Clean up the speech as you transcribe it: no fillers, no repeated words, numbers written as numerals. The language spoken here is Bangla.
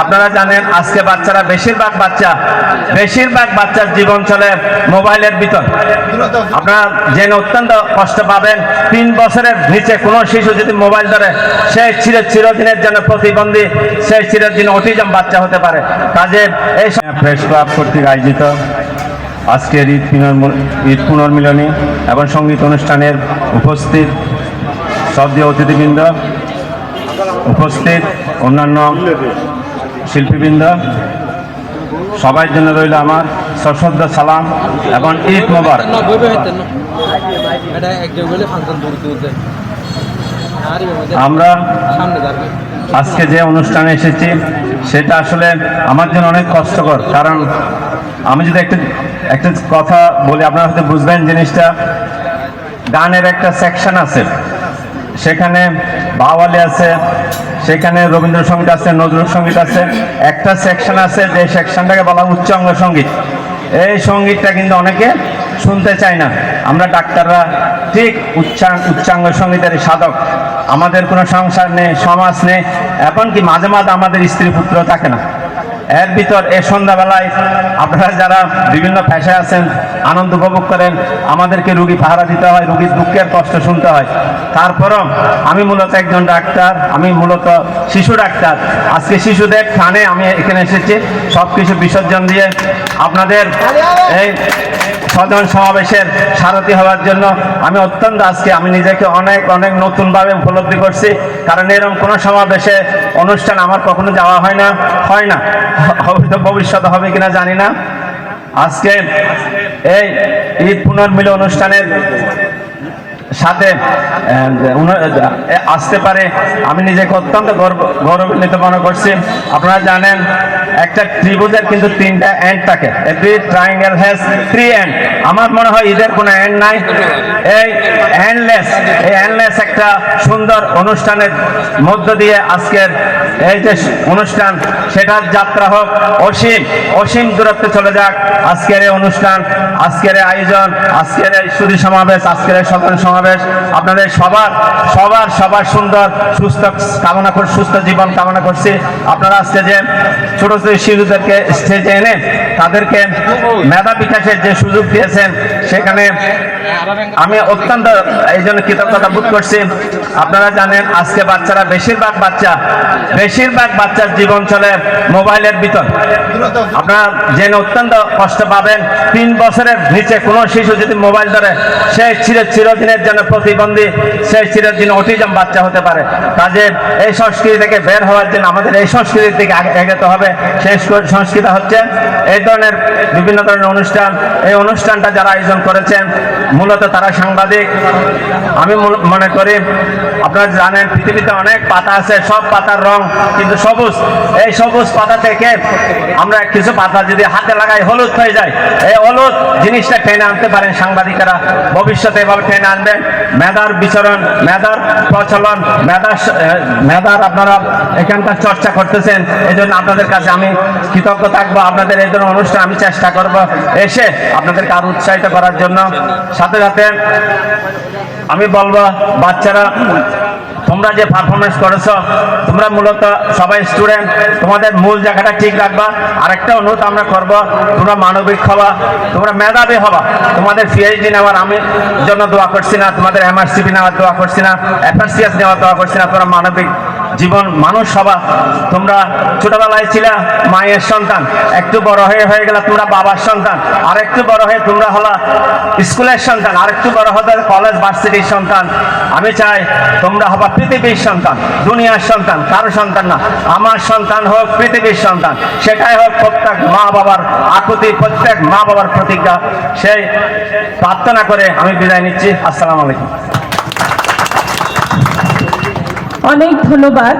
আপনারা জানেন আজকে বাচ্চারা বেশিরভাগ বাচ্চার জীবন চলে মোবাইলের ভিতর। আপনারা জেনে অত্যন্ত কষ্ট পাবেন, 3 বছরের নিচে কোনো শিশু যদি মোবাইল ধরে সে চিরদিনের জন্য প্রতিবন্ধী, সে চিরদিন অটিজম বাচ্চা হতে পারে। কাজে এই প্রেস ক্লাব কর্তৃক আয়োজিত আজকের ঈদ পুনর্মিলনী এবং সঙ্গীত অনুষ্ঠানের উপস্থিত শ্রদ্ধেয় অতিথিবৃন্দ, উপস্থিত অন্যান্য শিল্পীবৃন্দ, সবার জন্য রইল আমার সশ্রদ্ধ সালাম এবং ঈদ মোবারক। আমরা আজকে যে অনুষ্ঠানে এসেছি সেটা আসলে আমার জন্য অনেক কষ্টকর, কারণ আমি যদি একটা কথা বলি আপনারা হয়তো বুঝবেন জিনিসটা। গানের একটা সেকশন আছে, সেখানে বাওয়ালি আছে, সেখানে রবীন্দ্রসঙ্গীত আছে, নজরুল সঙ্গীত আছে। একটা সেকশন আছে যে সেকশনটাকে বলা উচ্চাঙ্গ সঙ্গীত। এই সঙ্গীতটা কিন্তু অনেকে শুনতে চায় না। আমরা ডাক্তাররা ঠিক উচ্চাঙ্গ সঙ্গীতের সাধক। আমাদের কোনো সংসার নেই, সমাজ নেই, এমনকি মাঝে মাঝে আমাদের স্ত্রী পুত্র থাকে না। এর ভিতর এই সন্ধ্যাবেলায় আপনারা যারা বিভিন্ন পেশায় আছেন, আনন্দ উপভোগ করেন, আমাদেরকে রুগী পাহারা দিতে হয়, রুগীর দুঃখের কষ্ট শুনতে হয়। তারপরও আমি মূলত একজন ডাক্তার, আমি মূলত শিশু ডাক্তার। আজকে শিশুদের টানে আমি এখানে এসেছি সব কিছু বিসর্জন দিয়ে আপনাদের এই স্বজন সমাবেশের সারথি হওয়ার জন্য। আমি অত্যন্ত আজকে আমি নিজেকে অনেক নতুনভাবে উপলব্ধি করছি, কারণ এরকম কোনো সমাবেশে অনুষ্ঠান আমার কখনো যাওয়া হয় না, হয়তো ভবিষ্যতে হবে কিনা জানি না। আজকে এই ঈদ পুনর্মিলন অনুষ্ঠানের সাথে আসতে পারে আমি নিজেকে অত্যন্ত গৌরবান্বিত মনে করছি। আপনারা জানেন একটা ত্রিভুজের কিন্তু 3টা এন্ড থাকে। Every triangle has 3 end. আমার মনে হয় ঈদের কোনো এন্ড নাই। এই এন্ডলেস একটা সুন্দর অনুষ্ঠানের মধ্য দিয়ে আজকের এই যে অনুষ্ঠান, সেটার যাত্রা হোক অসীম দূরত্বে চলে যাক। আজকের এই অনুষ্ঠান, আজকের এই আয়োজন, আজকের এই সুধী সমাবেশ, আজকের এই স্বজন সমাবেশ আপনাদের সবার সুন্দর সুস্থ জীবন কামনা করছি। আপনারা আজকে যে ছোট ছোট শিশুদেরকে স্টেজে এনে তাদেরকে মেধা বিকাশের যে সুযোগ দিয়েছেন, সেখানে আমি অত্যন্ত এই জন্য কৃতজ্ঞতা বোধ করছি। আপনারা জানেন আজকে বাচ্চারা বেশিরভাগ বাচ্চার জীবন চলে মোবাইলের ভিতর। আপনারা জেনে অত্যন্ত কষ্ট পাবেন, 3 বছরের নিচে কোনো শিশু যদি মোবাইল ধরে সে চিরদিনের জন্য প্রতিবন্ধী, সে চিরদিন অটিজম বাচ্চা হতে পারে। কাজে এই সংস্কৃতি থেকে বের হওয়ার জন্য আমাদের এই সংস্কৃতির দিকে এগোতে হবে। সেই সংস্কৃতি হচ্ছে এই ধরনের বিভিন্ন ধরনের অনুষ্ঠান। এই অনুষ্ঠানটা যারা আয়োজন করেছেন মূলত তারা সাংবাদিক। আমি মনে করি আপনারা জানেন পৃথিবীতে অনেক পাতা আছে, সব পাতার রং কিন্তু সবুজ। এই সবুজ পাতা থেকে আমরা কিছু পাতা যদি হাতে লাগাই হলুদ হয়ে যায়। এই হলুদ জিনিসটা টেনে আনতে পারেন সাংবাদিকেরা, ভবিষ্যতে এভাবে টেনে আনবেন। মেধার বিচরণ, মেধার প্রচলন, মেধার আপনারা এখানকার চর্চা করতেছেন, এই জন্য আপনাদের কাছে আমি কৃতজ্ঞ থাকবো। আপনাদের এই ধরনের অনুষ্ঠান আমি চেষ্টা করব এসে আপনাদেরকে আরো উৎসাহিত করার জন্য। সাথে সাথে আমি বলবো বাচ্চারা তোমরা যে পারফরমেন্স করেছো, তোমরা মূলত সবাই স্টুডেন্ট, তোমাদের মূল জায়গাটা ঠিক রাখবা। আরেকটা অনুরোধ আমরা করবো, তোমরা মানবিক হবা, তোমরা মেধাবী হবা। তোমাদের পিএইচডি নেওয়ার আমি জন্য দোয়া করছি না, তোমাদের এমআরসিপি নেওয়ার দোয়া করছি না, এফআরসিএস নেওয়ার দোয়া করছি না। তোমরা মানবিক জীবন মানুষ হবা। তোমরা ছোটবেলায় ছিলা মায়ের সন্তান, একটু বড় হয়ে গেল তোমরা বাবার সন্তান, আর একটু বড় হয়ে তোমরা হলা স্কুলের সন্তান, আর একটু বড় হতে কলেজ ভার্সিটির সন্তান। আমি চাই তোমরা হবা পৃথিবীর সন্তান, দুনিয়ার সন্তান, কারো সন্তান না। আমার সন্তান হোক পৃথিবীর সন্তান, সেটাই হোক প্রত্যেক মা বাবার আকুতি, প্রত্যেক মা বাবার প্রতিজ্ঞা। সেই প্রার্থনা করে আমি বিদায় নিচ্ছি। আসসালামু আলাইকুম। অনেক ধন্যবাদ।